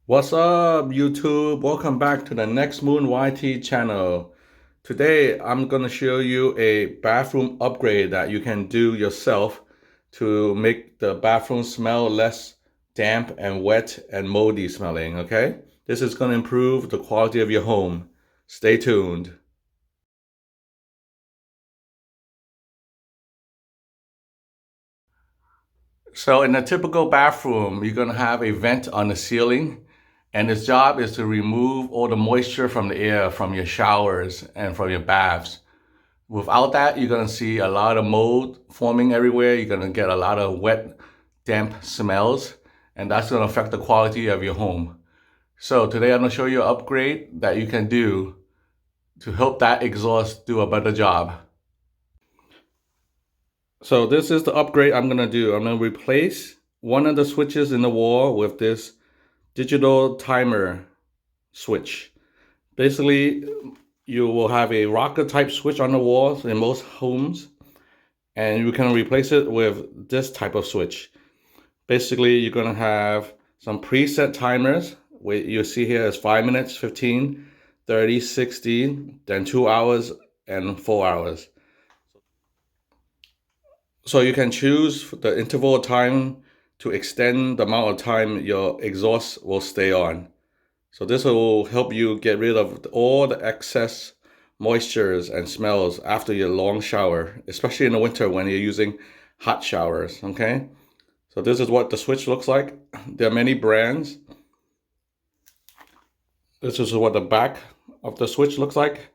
What's up, YouTube? Welcome back to the Next Moon YT channel. Today, I'm going to show you a bathroom upgrade that you can do yourself to make the bathroom smell less damp and wet and moldy smelling, okay? This is going to improve the quality of your home. Stay tuned. So in a typical bathroom, you're going to have a vent on the ceiling, and its job is to remove all the moisture from the air from your showers and from your baths. Without that, you're going to see a lot of mold forming everywhere. You're going to get a lot of wet, damp smells, and that's going to affect the quality of your home. So today I'm going to show you an upgrade that you can do to help that exhaust do a better job. So this is the upgrade I'm going to do. I'm going to replace one of the switches in the wall with this digital timer switch. Basically, you will have a rocker type switch on the walls in most homes, and you can replace it with this type of switch. Basically, you're going to have some preset timers. What you see here is 5 minutes, 15, 30, 60, then 2 hours and 4 hours. So you can choose the interval of time to extend the amount of time your exhaust will stay on. So this will help you get rid of all the excess moistures and smells after your long shower, especially in the winter when you're using hot showers, okay? So this is what the switch looks like. There are many brands. This is what the back of the switch looks like.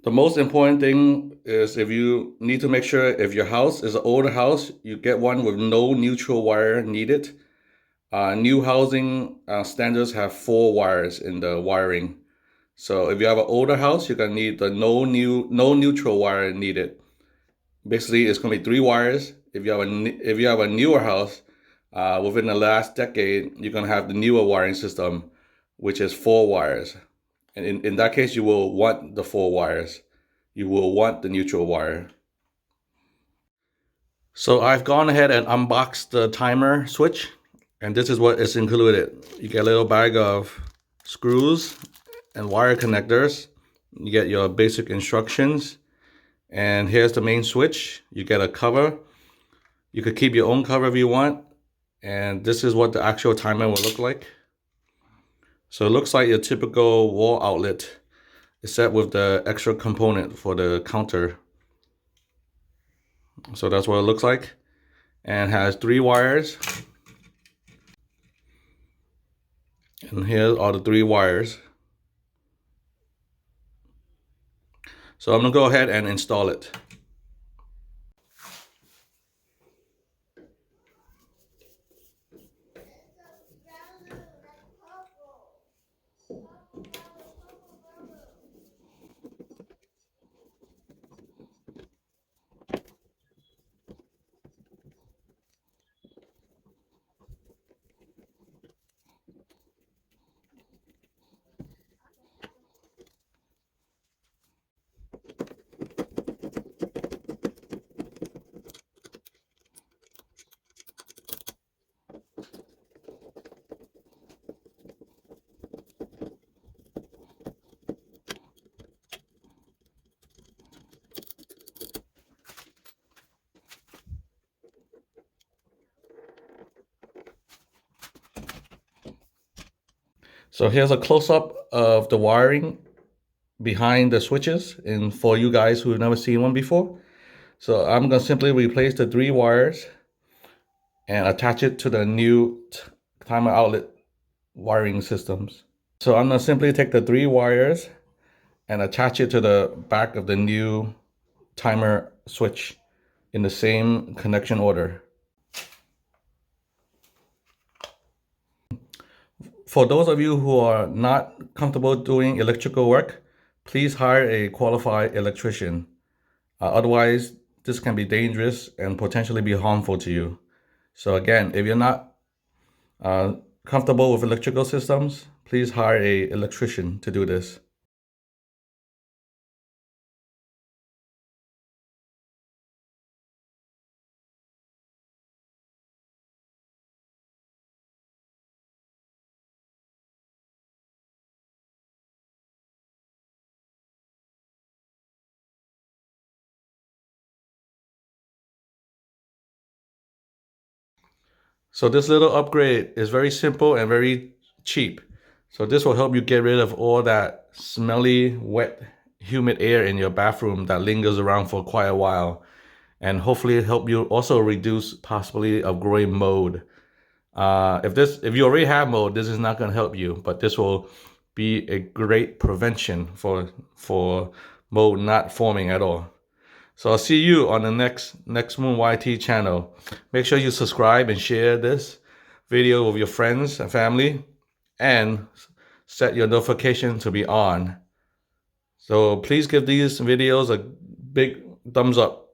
The most important thing is if you need to make sure if your house is an older house, you get one with no neutral wire needed. New housing standards have 4 wires in the wiring. So if you have an older house, you're gonna need the no neutral wire needed. Basically, it's gonna be 3 wires. If you have a newer house, within the last decade, you're gonna have the newer wiring system, which is 4 wires. And in that case, you will want the 4 wires. You will want the neutral wire. So I've gone ahead and unboxed the timer switch, and this is what is included. You get a little bag of screws and wire connectors. You get your basic instructions, and here's the main switch. You get a cover. You could keep your own cover if you want, and this is what the actual timer will look like. So it looks like your typical wall outlet, except with the extra component for the counter. So that's what it looks like, and has 3 wires. And here are the 3 wires. So I'm gonna go ahead and install it. So here's a close-up of the wiring behind the switches, and for you guys who have never seen one before. So I'm gonna simply replace the 3 wires and attach it to the new timer outlet wiring systems. So I'm gonna simply take the 3 wires and attach it to the back of the new timer switch in the same connection order. For those of you who are not comfortable doing electrical work, please hire a qualified electrician. Otherwise, this can be dangerous and potentially be harmful to you. So again, if you're not comfortable with electrical systems, please hire a electrician to do this. So this little upgrade is very simple and very cheap. So this will help you get rid of all that smelly, wet, humid air in your bathroom that lingers around for quite a while. And hopefully help you also reduce possibility of growing mold. If you already have mold, this is not going to help you, but this will be a great prevention for mold not forming at all. So I'll see you on the next Moon YT channel. Make sure you subscribe and share this video with your friends and family, and set your notification to be on. So please give these videos a big thumbs up.